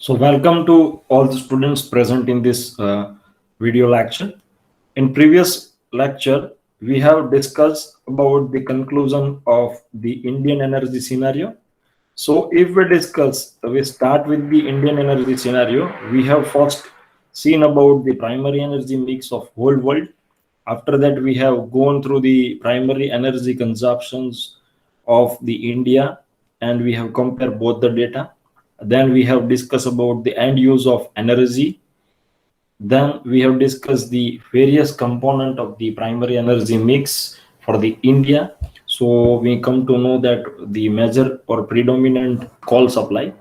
So welcome to all the students present in this video lecture. In previous lecture, we have discussed about the conclusion of the Indian energy scenario. So if we start with the Indian energy scenario, we have first seen about the primary energy mix of whole world. After that, we have gone through the primary energy consumptions of the India, and we have compared both the data. Then we have discussed about the end use of energy. Then we have discussed the various component of the primary energy mix for the India. So we come to know that the major or predominant coal supply.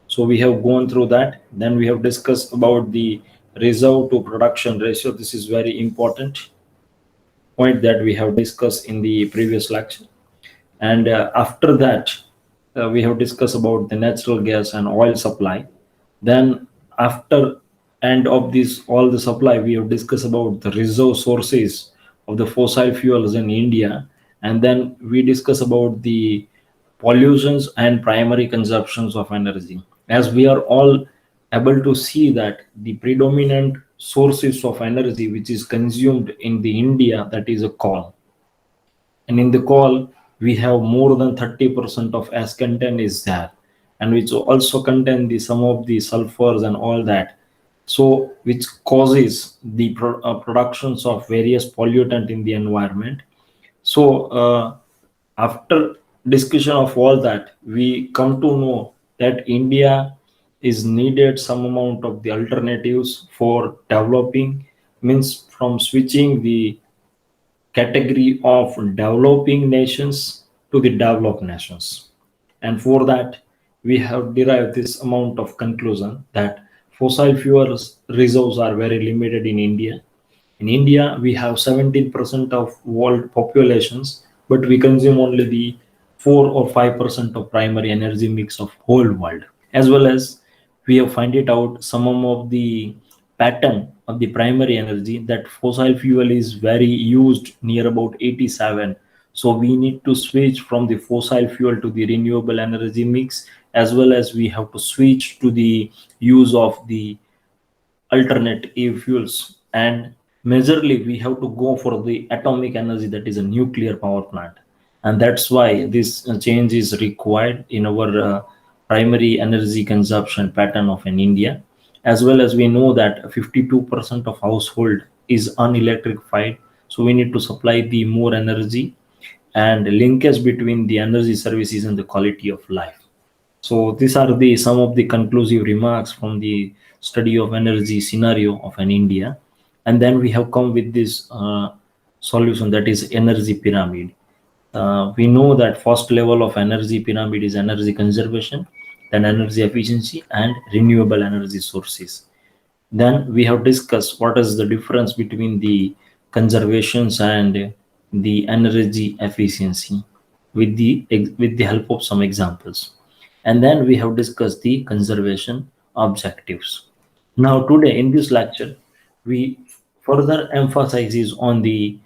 So we have gone through that. Then we have discussed about the reserve to production ratio. This is very important point that we have discussed in the previous lecture. And after that, we have discussed about the natural gas and oil supply. Then after end of this all the supply, we have discussed about the reserve sources of the fossil fuels in India. And then we discuss about the pollutions and primary consumptions of energy, as we are all able to see that the predominant sources of energy which is consumed in the India, that is a coal. And in the coal, we have more than 30% of ash content is there, and which also contain the some of the sulfurs and all that. So which causes the productions of various pollutant in the environment. So after discussion of all that, we come to know that India is needed some amount of the alternatives for developing, means from switching the category of developing nations to the developed nations. And for that, we have derived this amount of conclusion that fossil fuels reserves are very limited in India. In India, we have 17% of world populations, but we consume only the 4 or 5% of primary energy mix of whole world. As well as we have find it out some of the pattern of the primary energy, that fossil fuel is very used near about 87. So we need to switch from the fossil fuel to the renewable energy mix, as well as we have to switch to the use of the alternative fuels. And majorly we have to go for the atomic energy, that is a nuclear power plant. And that's why this change is required in our primary energy consumption pattern of an India. As well as we know that 52% of household is unelectrified, so we need to supply the more energy, and linkage between the energy services and the quality of life. So these are the some of the conclusive remarks from the study of energy scenario of an India. And then we have come with this solution, that is energy pyramid. We know that first level of energy pyramid is energy conservation, then energy efficiency, and renewable energy sources. Then we have discussed what is the difference between the conservations and the energy efficiency with the help of some examples. And then we have discussed the conservation objectives. Now today in this lecture, we further emphasizes on the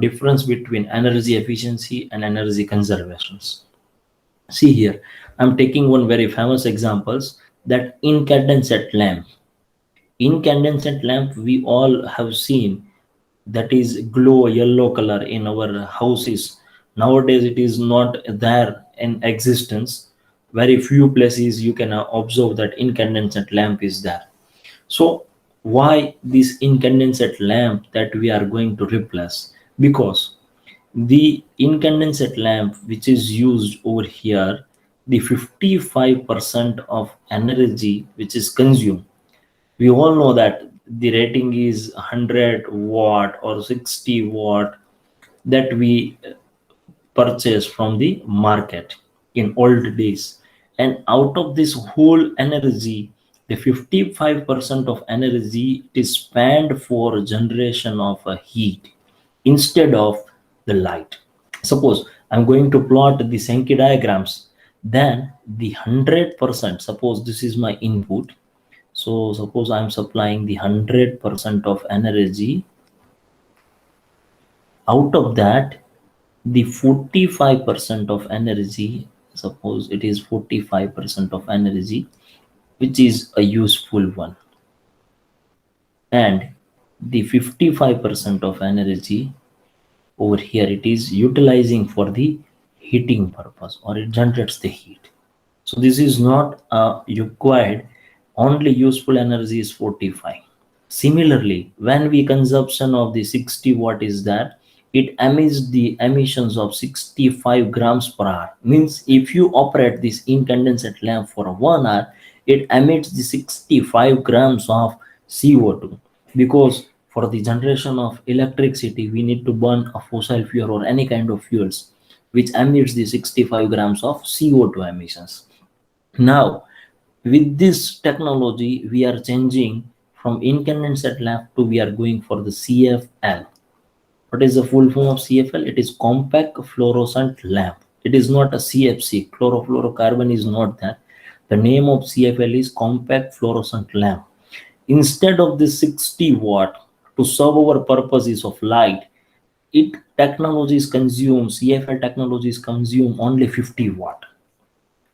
difference between energy efficiency and energy conservations. See here, I'm taking one very famous examples, that incandescent lamp. Incandescent lamp we all have seen, that is glow yellow color in our houses. Nowadays it is not there in existence. Very few places you can observe that incandescent lamp is there. So why this incandescent lamp that we are going to replace? Because the incandescent lamp which is used over here, the 55% of energy which is consumed, we all know that the rating is 100 watt or 60 watt, that we purchase from the market in old days. And out of this whole energy, the 55% of energy is spent for generation of a heat instead of the light. Suppose I'm going to plot the Sankey diagrams, then the 100%, suppose this is my input. So suppose I'm supplying the 100% of energy. Out of that, the 45% of energy, suppose it is 45% of energy, which is a useful one, and the 55% of energy over here it is utilizing for the heating purpose, or it generates the heat. So this is not required. Only useful energy is 45. Similarly, when we consumption of the 60 watt is that it emits the emissions of 65 grams per hour. Means if you operate this incandescent lamp for 1 hour, it emits the 65 grams of CO2, because for the generation of electricity we need to burn a fossil fuel or any kind of fuels which emits the 65 grams of CO2 emissions. Now, with this technology, we are changing from incandescent lamp to we are going for the CFL. What is the full form of CFL? It is compact fluorescent lamp. It is not a CFC. Chlorofluorocarbon is not that. The name of CFL is compact fluorescent lamp. Instead of the 60 watt to serve our purposes of light, it technologies consume CFL technologies consume only 50 watt.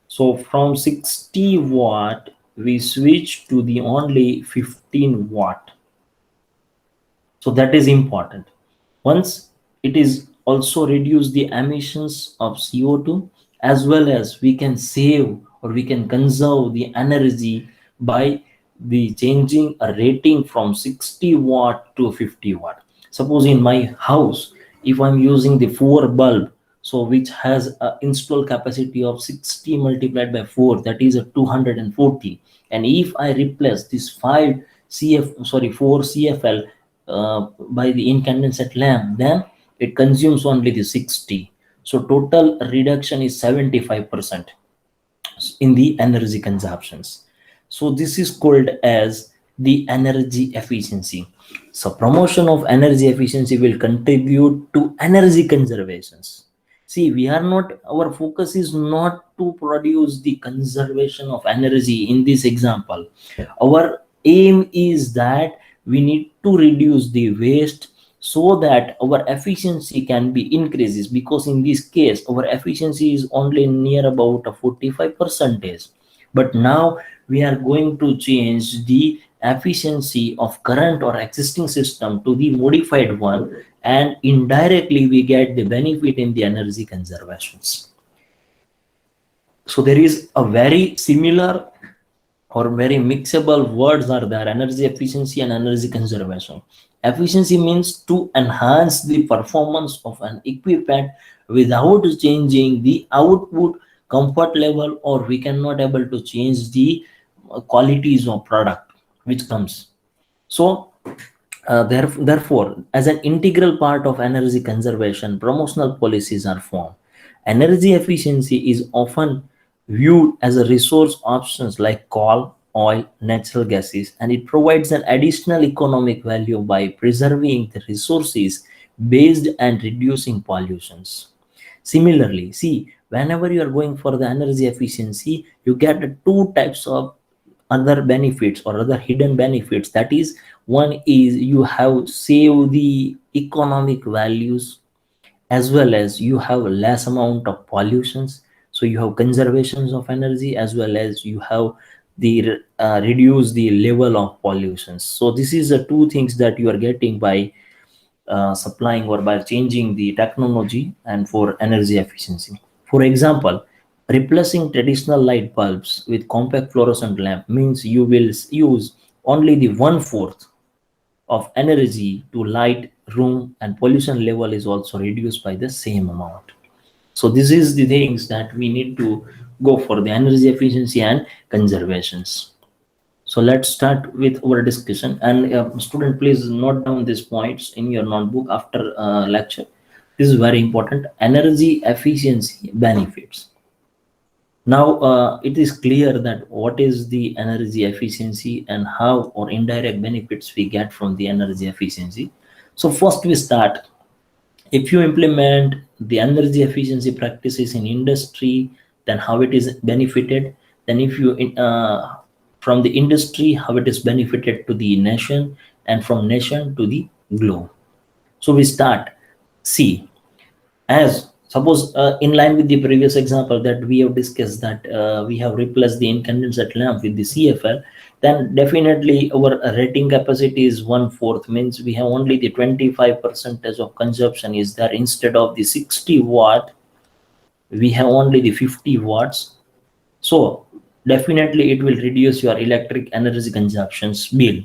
So from 60 watt, we switch to the only 15 watt. So that is important. Once it is also reduce the emissions of CO2, as well as we can save or we can conserve the energy by the changing a rating from 60 watt to 50 watt. Suppose in my house, if I'm using the 4 bulb, so which has a install capacity of 60 multiplied by 4, that is a 240, and if I replace this 4 CFL by the incandescent lamp, then it consumes only the 60. So total reduction is 75% in the energy consumptions. So this is called as the energy efficiency. So promotion of energy efficiency will contribute to energy conservations. See, we are not, our focus is not to produce the conservation of energy in this example. Our aim is that we need to reduce the waste so that our efficiency can be increases, because in this case our efficiency is only near about a 45 percentage. But now we are going to change the efficiency of current or existing system to the modified one, and indirectly we get the benefit in the energy conservations. So there is a very similar or very mixable words are there: energy efficiency and energy conservation. Efficiency means to enhance the performance of an equipment without changing the output comfort level, or we cannot able to change the qualities of product which comes. So therefore, as an integral part of energy conservation, promotional policies are formed. Energy efficiency is often viewed as a resource options like coal, oil, natural gases, and it provides an additional economic value by preserving the resources based and reducing pollutions. Similarly, see, whenever you are going for the energy efficiency, you get the two types of other benefits or other hidden benefits. That is, one is you have saved the economic values, as well as you have less amount of pollutions. So you have conservations of energy, as well as you have the reduce the level of pollutions. So this is the two things that you are getting by supplying or by changing the technology and for energy efficiency. For example, replacing traditional light bulbs with compact fluorescent lamp means you will use only the one-fourth of energy to light room, and pollution level is also reduced by the same amount. So this is the things that we need to go for the energy efficiency and conservations. So let's start with our discussion. And student, please note down these points in your notebook after lecture. This is very important. Energy efficiency benefits. Now it is clear that what is the energy efficiency and how or indirect benefits we get from the energy efficiency. So first we start, if you implement the energy efficiency practices in industry, then how it is benefited. Then if you from the industry, how it is benefited to the nation, and from nation to the globe. So we start, see, as Suppose in line with the previous example that we have discussed, that we have replaced the incandescent lamp with the CFL, then definitely our rating capacity is 1/4, means we have only the 25 percentage of consumption is there. Instead of the 60 watt, we have only the 50 watts. So definitely it will reduce your electric energy consumptions bill.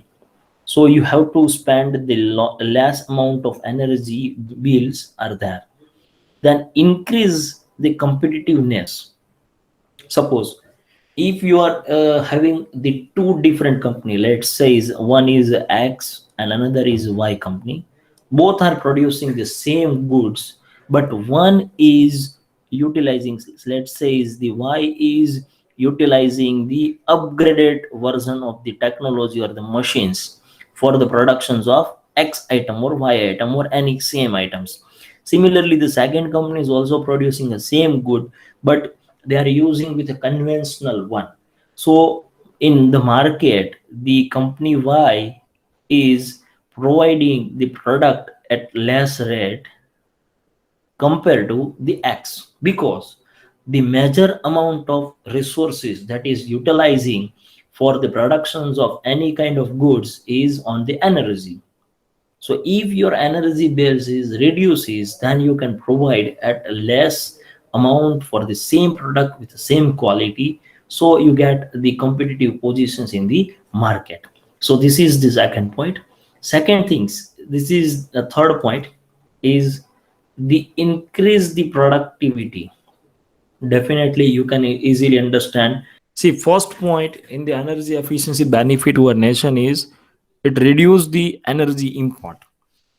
So you have to spend the less amount of energy bills are there. Then increase the competitiveness. Suppose if you are having the two different company, let's say one is X and another is Y company, both are producing the same goods, but one is utilizing, let's say is the Y is utilizing the upgraded version of the technology or the machines for the productions of X item or Y item or any same items. Similarly, the second company is also producing the same good, but they are using with a conventional one. So in the market, the company Y is providing the product at less rate compared to the X, because the major amount of resources that is utilizing for the productions of any kind of goods is on the energy. So if your energy bills is reduces, then you can provide at a less amount for the same product with the same quality. So you get the competitive positions in the market. So this is the second point. Second things, this is the third point, is the increase the productivity. Definitely you can easily understand. See, first point in the energy efficiency benefit to our nation is it reduce the energy import.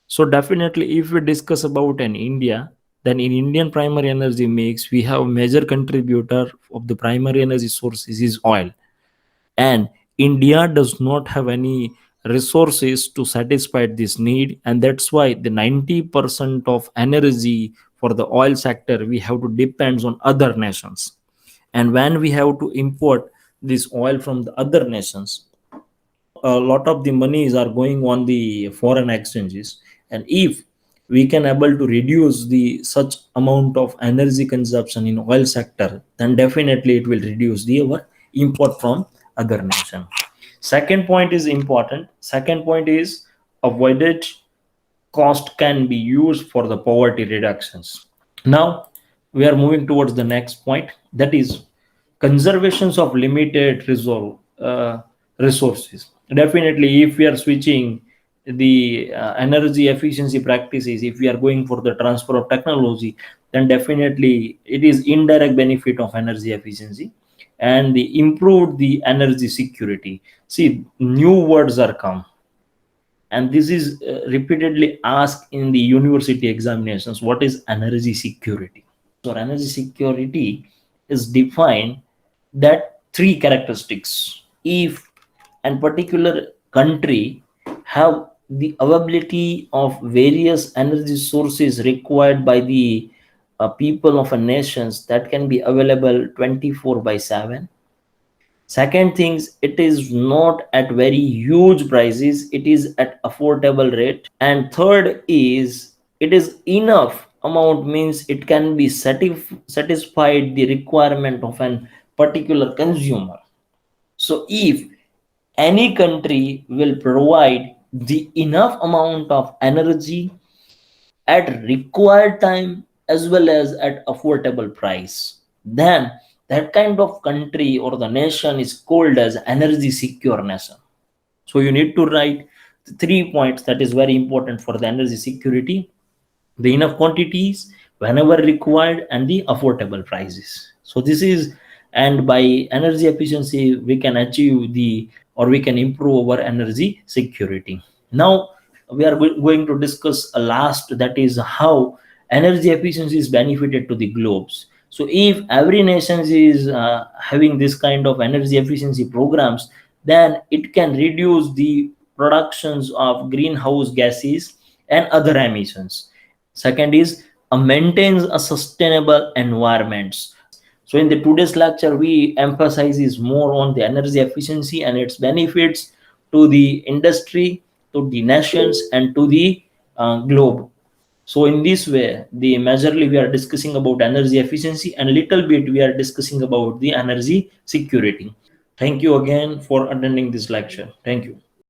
So definitely, if we discuss about an India, then in Indian primary energy mix, we have major contributor of the primary energy sources is oil, and India does not have any resources to satisfy this need, and that's why the 90% of energy for the oil sector we have to depends on other nations. And when we have to import this oil from the other nations, a lot of the monies are going on the foreign exchanges, and if we can able to reduce the such amount of energy consumption in oil sector, then definitely it will reduce the our import from other nation. Second point is important. Second point is avoided cost can be used for the poverty reductions. Now we are moving towards the next point, that is conservations of limited resources. Definitely, if we are switching the energy efficiency practices, if we are going for the transfer of technology, then definitely it is indirect benefit of energy efficiency and the improved the energy security. See, new words are come, and this is repeatedly asked in the university examinations. What is energy security? So energy security is defined that three characteristics. If a particular country have the availability of various energy sources required by the people of a nations, that can be available 24/7. Second things, it is not at very huge prices, it is at affordable rate. And third is it is enough amount, means it can be satisfied the requirement of an particular consumer. So if any country will provide the enough amount of energy at required time as well as at affordable price, then that kind of country or the nation is called as energy secure nation. So you need to write the 3 points that is very important for the energy security: the enough quantities whenever required and the affordable prices. So this is, and by energy efficiency we can achieve the, or we can improve our energy security. Now we are going to discuss a last, that is how energy efficiency is benefited to the globes. So if every nation is having this kind of energy efficiency programs, then it can reduce the productions of greenhouse gases and other emissions. Second is maintains a sustainable environments. So in the today's lecture, we emphasizes more on the energy efficiency and its benefits to the industry, to the nations, and to the globe. So in this way, the majorly we are discussing about energy efficiency, and little bit we are discussing about the energy security. Thank you again for attending this lecture. Thank you.